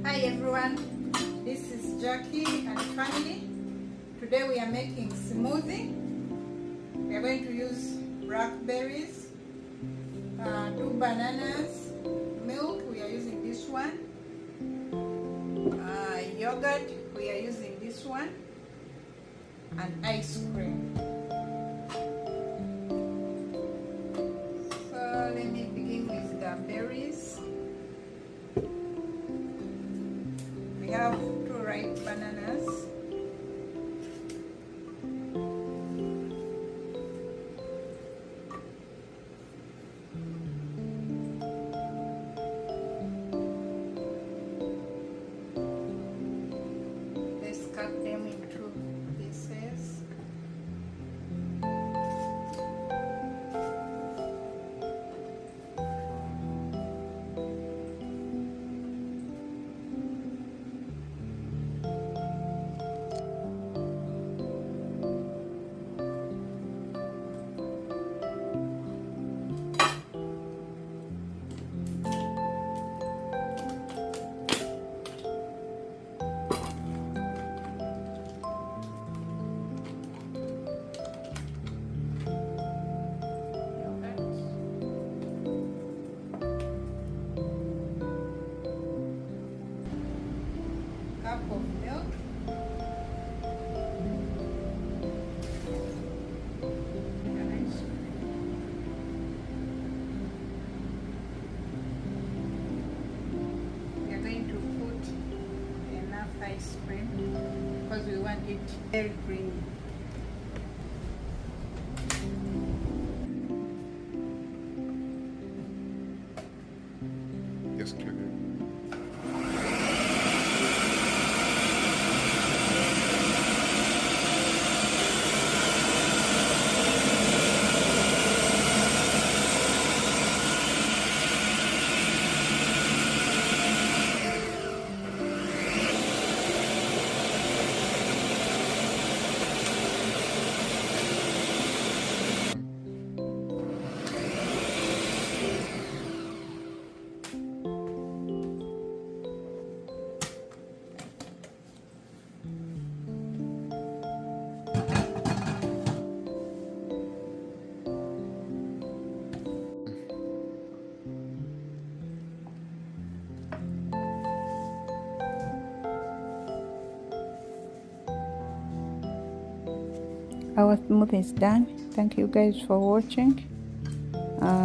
Hi everyone, this is Jackie and family. Today we are making smoothie. We are going to use blackberries, 2 bananas, milk, we are using this one, yogurt, we are using this one, and ice cream. So let me begin with the berries. We have 2 ripe bananas. Let's cut them into pieces. Cup of milk, and ice cream. We are going to put enough ice cream because we want it very creamy. Yes, clear. Our smoothie is done. Thank you guys for watching.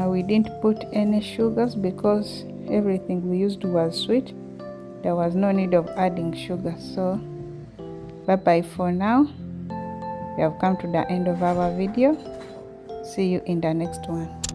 We didn't put any sugars because everything we used was sweet. There was no need of adding sugar. So bye bye for now. We have come to the end of our video. See you in the next one.